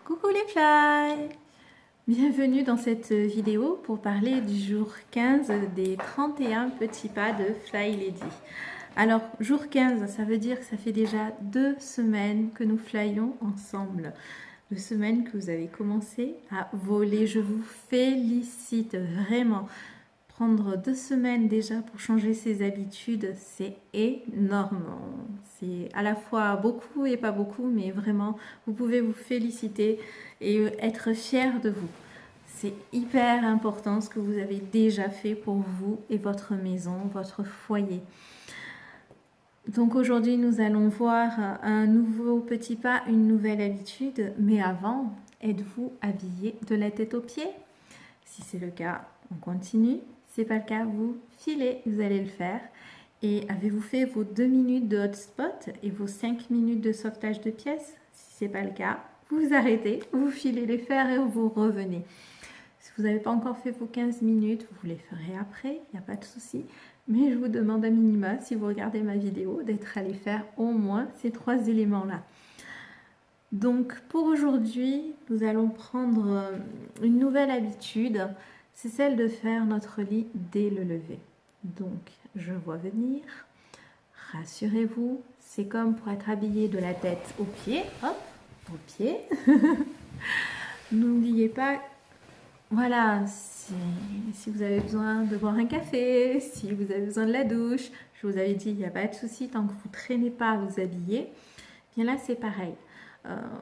Coucou les fly! Bienvenue dans cette vidéo pour parler du jour 15 des 31 petits pas de Fly Lady. Alors, jour 15, ça veut dire que ça fait déjà 2 semaines que nous flyons ensemble. 2 semaines que vous avez commencé à voler. Je vous félicite vraiment. Prendre 2 semaines déjà pour changer ses habitudes, c'est énorme. C'est à la fois beaucoup et pas beaucoup, mais vraiment, vous pouvez vous féliciter et être fier de vous. C'est hyper important ce que vous avez déjà fait pour vous et votre maison, votre foyer. Donc aujourd'hui, nous allons voir un nouveau petit pas, une nouvelle habitude. Mais avant, êtes-vous habillé de la tête aux pieds? Si c'est le cas, on continue. Si c'est pas le cas, vous filez, vous allez le faire. Et avez-vous fait vos 2 minutes de hotspot et vos 5 minutes de sauvetage de pièces? Si c'est pas le cas, vous arrêtez, vous filez les faire et vous revenez. Si vous n'avez pas encore fait vos 15 minutes, vous les ferez après, il n'y a pas de souci. Mais je vous demande à minima, si vous regardez ma vidéo, d'être allé faire au moins ces 3 éléments-là. Donc pour aujourd'hui, nous allons prendre une nouvelle habitude, c'est celle de faire notre lit dès le lever. Donc je vois venir, rassurez-vous, c'est comme pour être habillé de la tête aux pieds, hop, aux pieds. N'oubliez pas, voilà, si vous avez besoin de boire un café, si vous avez besoin de la douche, je vous avais dit, il n'y a pas de souci, tant que vous ne traînez pas à vous habiller, bien là c'est pareil.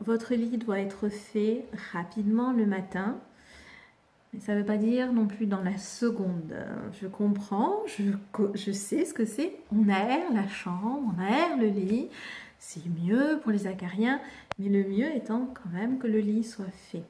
Votre lit doit être fait rapidement le matin. Mais ça ne veut pas dire non plus dans la seconde. Je comprends, je sais ce que c'est. On aère la chambre, on aère le lit. C'est mieux pour les acariens, mais le mieux étant quand même que le lit soit fait.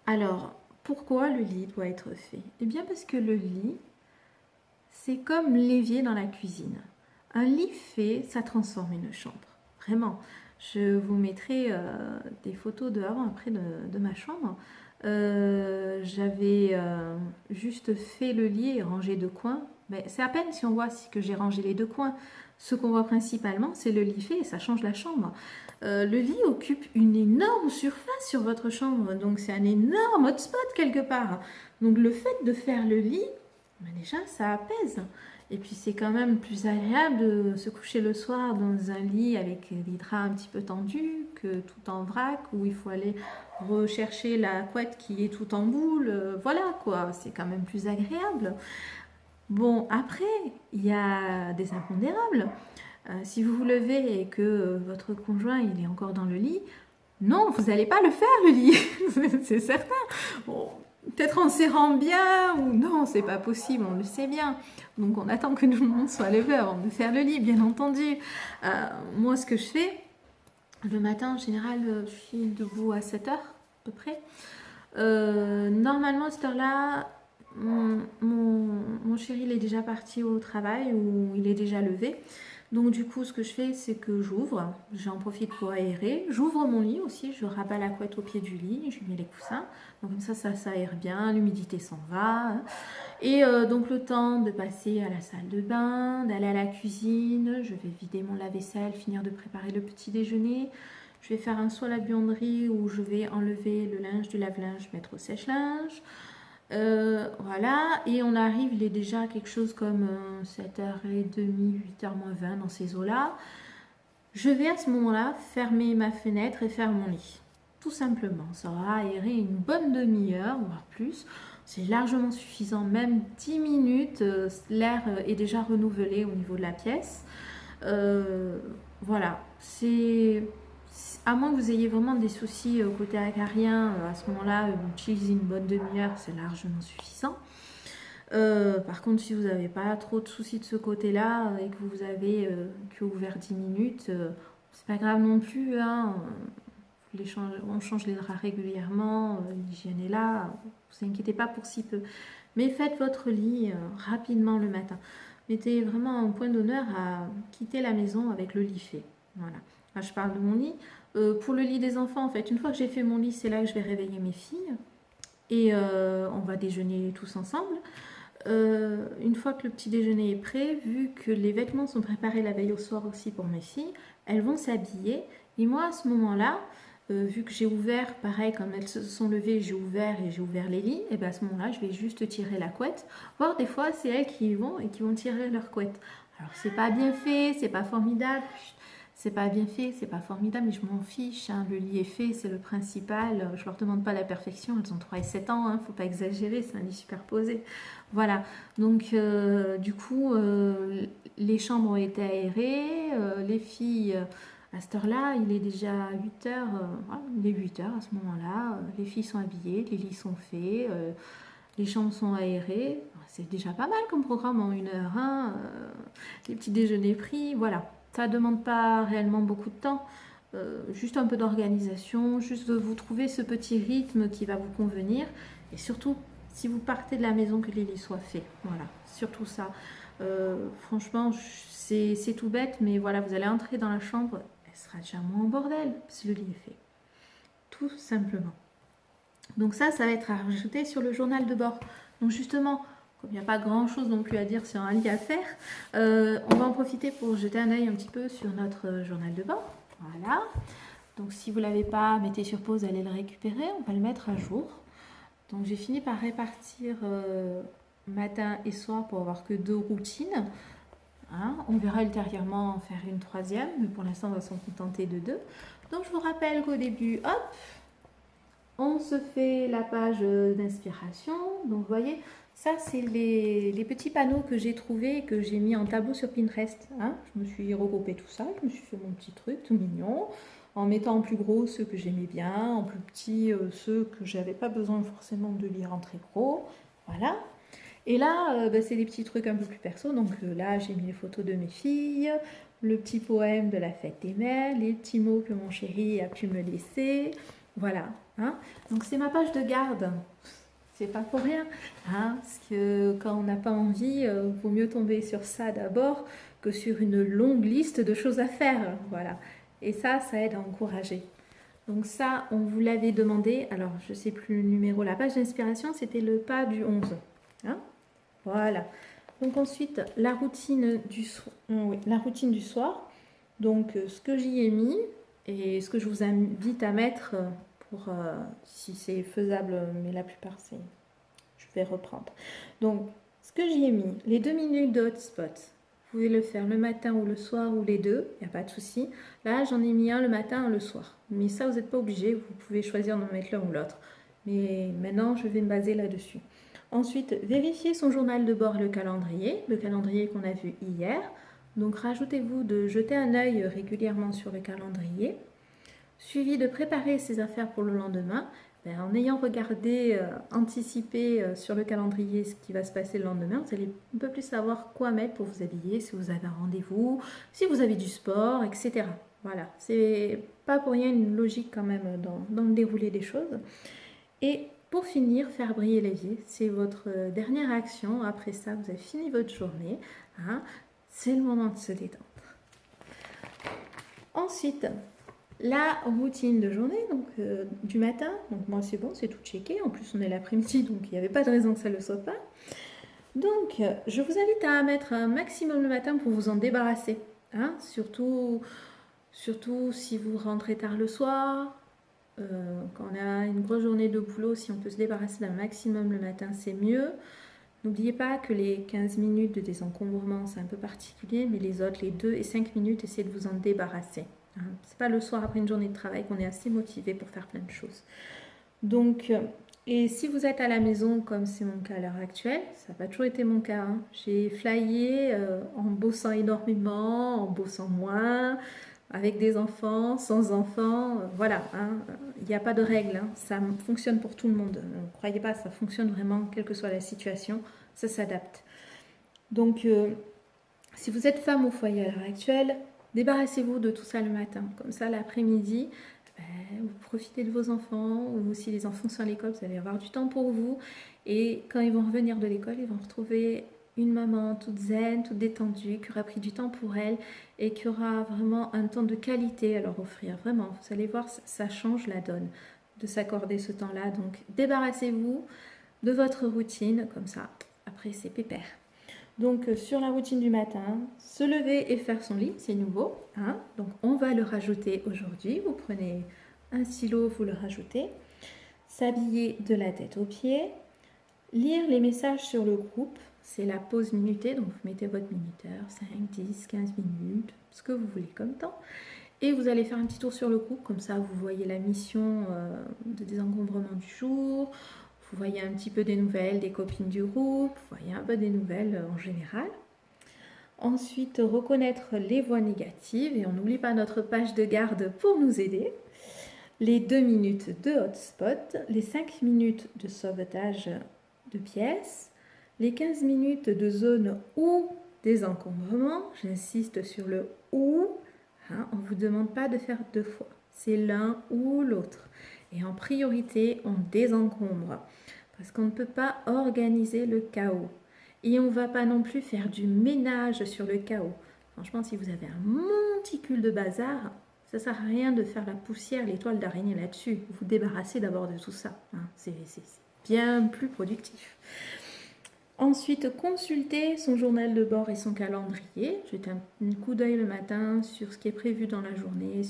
Alors, pourquoi le lit doit être fait? Eh bien parce que le lit, c'est comme l'évier dans la cuisine. Un lit fait, ça transforme une chambre. Vraiment. Je vous mettrai des photos de avant-après de ma chambre. J'avais juste fait le lit et rangé 2 coins. Mais c'est à peine si on voit que j'ai rangé les 2 coins. Ce qu'on voit principalement, c'est le lit fait et ça change la chambre. Le lit occupe une énorme surface sur votre chambre. Donc c'est un énorme hotspot quelque part. Donc le fait de faire le lit, ben déjà ça apaise. Et puis c'est quand même plus agréable de se coucher le soir dans un lit avec des draps un petit peu tendus que tout en vrac où il faut aller rechercher la couette qui est tout en boule. Voilà quoi, c'est quand même plus agréable. Bon, après, il y a des impondérables. Si vous vous levez et que votre conjoint il est encore dans le lit, non, vous n'allez pas le faire le lit, c'est certain. Bon, peut-être en serrant bien ou non, c'est pas possible, on le sait bien. Donc on attend que tout le monde soit levé avant de faire le lit, bien entendu. Moi, ce que je fais, le matin en général, je suis debout à 7h à peu près. Normalement, à cette heure-là, mon chéri il est déjà parti au travail ou il est déjà levé. Donc du coup, ce que je fais, c'est que j'en profite pour aérer. J'ouvre mon lit aussi, je rabats la couette au pied du lit, je mets les coussins. Donc comme ça aère bien, l'humidité s'en va. Et donc le temps de passer à la salle de bain, d'aller à la cuisine, je vais vider mon lave-vaisselle, finir de préparer le petit déjeuner. Je vais faire un soin à la buanderie où je vais enlever le linge du lave-linge, mettre au sèche-linge. Voilà, et on arrive, il est déjà quelque chose comme 7h30, 8h moins 20 dans ces eaux-là. Je vais à ce moment-là fermer ma fenêtre et faire mon lit. Tout simplement, ça aura aéré une bonne demi-heure, voire plus. C'est largement suffisant, même 10 minutes, l'air est déjà renouvelé au niveau de la pièce. Voilà, c'est... À moins que vous ayez vraiment des soucis côté acarien, à ce moment-là, utiliser une bonne demi-heure, c'est largement suffisant. Par contre, si vous n'avez pas trop de soucis de ce côté-là et que vous avez que ouvert 10 minutes, c'est pas grave non plus. Hein. On change les draps régulièrement, l'hygiène est là, vous inquiétez pas pour si peu. Mais faites votre lit rapidement le matin. Mettez vraiment un point d'honneur à quitter la maison avec le lit fait. Voilà. Là, je parle de mon lit. Pour le lit des enfants, en fait, une fois que j'ai fait mon lit, c'est là que je vais réveiller mes filles. Et on va déjeuner tous ensemble. Une fois que le petit déjeuner est prêt, vu que les vêtements sont préparés la veille au soir aussi pour mes filles, elles vont s'habiller. Et moi, à ce moment-là, vu que j'ai ouvert, pareil, comme elles se sont levées, j'ai ouvert et j'ai ouvert les lits, et bien à ce moment-là, je vais juste tirer la couette. Voire des fois, c'est elles qui y vont et qui vont tirer leur couette. Alors, c'est pas bien fait, c'est pas formidable, c'est pas bien fait, c'est pas formidable, mais je m'en fiche, hein. Le lit est fait, c'est le principal. Je leur demande pas la perfection, elles ont 3 et 7 ans, hein, faut pas exagérer, c'est un lit superposé. Voilà, donc du coup, les chambres ont été aérées, les filles, à cette heure-là, il est déjà 8 heures, voilà, il est 8 heures à ce moment-là, les filles sont habillées, les lits sont faits, les chambres sont aérées, c'est déjà pas mal comme programme en 1 heure, hein, les petits déjeuners pris, voilà. Ça ne demande pas réellement beaucoup de temps, juste un peu d'organisation, juste de vous trouver ce petit rythme qui va vous convenir. Et surtout, si vous partez de la maison, que les lits soient faits. Voilà, surtout ça. Franchement, c'est tout bête, mais voilà, vous allez entrer dans la chambre, elle sera déjà moins en bordel, si le lit est fait. Tout simplement. Donc ça va être à rajouter sur le journal de bord. Donc justement, comme il n'y a pas grand chose non plus à dire sur un lit à faire, on va en profiter pour jeter un œil un petit peu sur notre journal de bord. Voilà. Donc si vous ne l'avez pas, mettez sur pause, allez le récupérer, on va le mettre à jour. Donc j'ai fini par répartir matin et soir pour avoir que 2 routines. Hein, on verra ultérieurement en faire une 3e, mais pour l'instant on va s'en contenter de 2. Donc je vous rappelle qu'au début, hop, on se fait la page d'inspiration. Donc vous voyez, ça c'est les petits panneaux que j'ai trouvés, que j'ai mis en tableau sur Pinterest. Hein. Je me suis regroupé tout ça, je me suis fait mon petit truc tout mignon, en mettant en plus gros ceux que j'aimais bien, en plus petit ceux que j'avais pas besoin forcément de lire en très gros. Voilà. Et là, c'est des petits trucs un peu plus perso. Donc là, j'ai mis les photos de mes filles, le petit poème de la fête des mères, les petits mots que mon chéri a pu me laisser. Voilà. Hein. Donc c'est ma page de garde. C'est pas pour rien. Hein, parce que quand on n'a pas envie, vaut mieux tomber sur ça d'abord que sur une longue liste de choses à faire. Voilà. Et ça aide à encourager. Donc ça, on vous l'avait demandé. Alors, je ne sais plus le numéro. La page d'inspiration, c'était le pas du 11. Hein. Voilà. Donc ensuite, la routine du soir. Donc, ce que j'y ai mis et ce que je vous invite à mettre pour, si c'est faisable, mais la plupart, je vais reprendre. Donc, ce que j'y ai mis, les 2 minutes de hotspot. Vous pouvez le faire le matin ou le soir ou les deux, il n'y a pas de souci. Là, j'en ai mis un le matin, un le soir. Mais ça, vous n'êtes pas obligé, vous pouvez choisir d'en mettre l'un ou l'autre. Mais maintenant, je vais me baser là-dessus. Ensuite, vérifiez son journal de bord, le calendrier qu'on a vu hier. Donc, rajoutez-vous de jeter un œil régulièrement sur le calendrier. Suivi de préparer ses affaires pour le lendemain. En ayant regardé, anticipé sur le calendrier ce qui va se passer le lendemain, vous allez un peu plus savoir quoi mettre pour vous habiller, si vous avez un rendez-vous, si vous avez du sport, etc. Voilà, c'est pas pour rien une logique quand même dans le déroulé des choses. Et pour finir, faire briller les yeux, c'est votre dernière action. Après ça, vous avez fini votre journée. Hein, c'est le moment de se détendre. Ensuite, la routine de journée, donc du matin, donc moi c'est bon, c'est tout checké, en plus on est l'après-midi, donc il n'y avait pas de raison que ça ne le soit pas. Donc je vous invite à mettre un maximum le matin pour vous en débarrasser, hein, surtout si vous rentrez tard le soir, quand on a une grosse journée de boulot, si on peut se débarrasser d'un maximum le matin, c'est mieux. N'oubliez pas que les 15 minutes de désencombrement, c'est un peu particulier, mais les autres, les 2 et 5 minutes, essayez de vous en débarrasser. C'est pas le soir après une journée de travail qu'on est assez motivé pour faire plein de choses. Donc, et si vous êtes à la maison, comme c'est mon cas à l'heure actuelle, ça n'a pas toujours été mon cas. Hein. J'ai flyé en bossant énormément, en bossant moins, avec des enfants, sans enfants. Voilà, il n'y a pas de règle. Hein. Ça fonctionne pour tout le monde. Ne croyez pas, ça fonctionne vraiment, quelle que soit la situation, ça s'adapte. Donc, si vous êtes femme au foyer à l'heure actuelle, débarrassez-vous de tout ça le matin. Comme ça, l'après-midi, vous profitez de vos enfants, ou si les enfants sont à l'école, vous allez avoir du temps pour vous. Et quand ils vont revenir de l'école, ils vont retrouver une maman toute zen, toute détendue, qui aura pris du temps pour elle et qui aura vraiment un temps de qualité à leur offrir. Vraiment, vous allez voir, ça change la donne de s'accorder ce temps-là. Donc, débarrassez-vous de votre routine, comme ça, après c'est pépère. Donc sur la routine du matin, se lever et faire son lit, c'est nouveau. Hein, donc on va le rajouter aujourd'hui. Vous prenez un stylo, vous le rajoutez, s'habiller de la tête aux pieds, lire les messages sur le groupe, c'est la pause minutée, donc vous mettez votre minuteur, 5, 10, 15 minutes, ce que vous voulez comme temps. Et vous allez faire un petit tour sur le groupe, comme ça vous voyez la mission de désencombrement du jour, vous voyez un petit peu des nouvelles des copines du groupe, vous voyez un peu des nouvelles en général. Ensuite, reconnaître les voix négatives, et on n'oublie pas notre page de garde pour nous aider. Les 2 minutes de hotspot, les 5 minutes de sauvetage de pièces, les 15 minutes de zone ou désencombrement, j'insiste sur le ou, hein, on ne vous demande pas de faire 2 fois, c'est l'un ou l'autre. Et en priorité, on désencombre, parce qu'on ne peut pas organiser le chaos. Et on ne va pas non plus faire du ménage sur le chaos. Franchement, si vous avez un monticule de bazar, ça ne sert à rien de faire la poussière, les toiles d'araignée là-dessus. Vous débarrassez d'abord de tout ça. Hein. C'est bien plus productif. Ensuite, consulter son journal de bord et son calendrier. Jetez un coup d'œil le matin sur ce qui est prévu dans la journée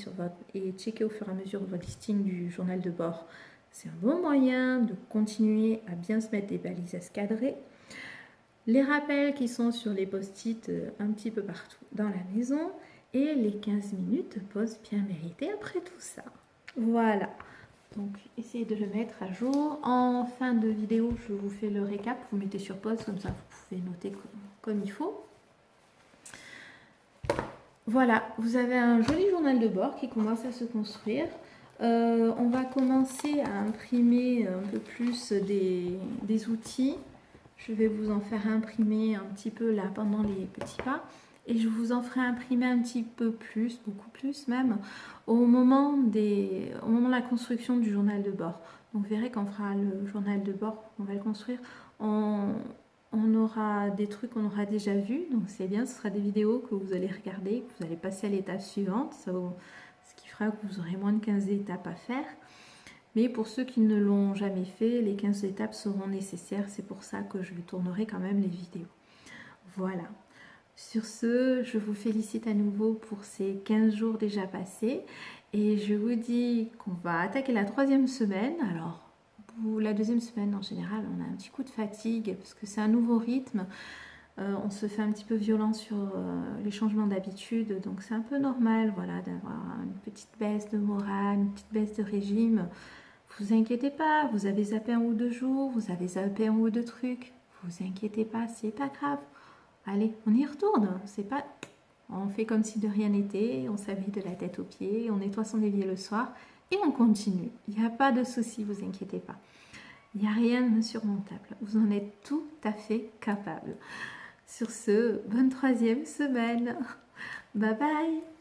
et checker au fur et à mesure votre listing du journal de bord. C'est un bon moyen de continuer à bien se mettre des balises escadrées. Les rappels qui sont sur les post-it un petit peu partout dans la maison et les 15 minutes de pause bien méritée après tout ça. Voilà, donc essayez de le mettre à jour. En fin de vidéo, je vous fais le récap, vous mettez sur pause, comme ça vous pouvez noter comme il faut. Voilà, vous avez un joli journal de bord qui commence à se construire. On va commencer à imprimer un peu plus des outils. Je vais vous en faire imprimer un petit peu là pendant les petits pas. Et je vous en ferai imprimer un petit peu plus, beaucoup plus même, au moment de la construction du journal de bord. Donc vous verrez quand on fera le journal de bord, on va le construire, on aura des trucs qu'on aura déjà vus. Donc c'est bien, ce sera des vidéos que vous allez regarder, que vous allez passer à l'étape suivante, ce qui fera que vous aurez moins de 15 étapes à faire. Mais pour ceux qui ne l'ont jamais fait, les 15 étapes seront nécessaires. C'est pour ça que je tournerai quand même les vidéos. Voilà. Sur ce, je vous félicite à nouveau pour ces 15 jours déjà passés. Et je vous dis qu'on va attaquer la 3e semaine. Alors, la 2e semaine, en général, on a un petit coup de fatigue parce que c'est un nouveau rythme. On se fait un petit peu violent sur les changements d'habitude. Donc, c'est un peu normal, voilà, d'avoir une petite baisse de morale, une petite baisse de régime. Vous inquiétez pas, vous avez zappé 1 ou 2 jours, vous avez zappé 1 ou 2 trucs. Vous inquiétez pas, c'est pas grave. Allez, on y retourne. C'est pas, on fait comme si de rien n'était, on s'habille de la tête aux pieds, on nettoie son évier le soir et on continue. Il n'y a pas de souci, vous inquiétez pas. Il n'y a rien d'insurmontable. Vous en êtes tout à fait capable. Sur ce, bonne 3e semaine. Bye bye.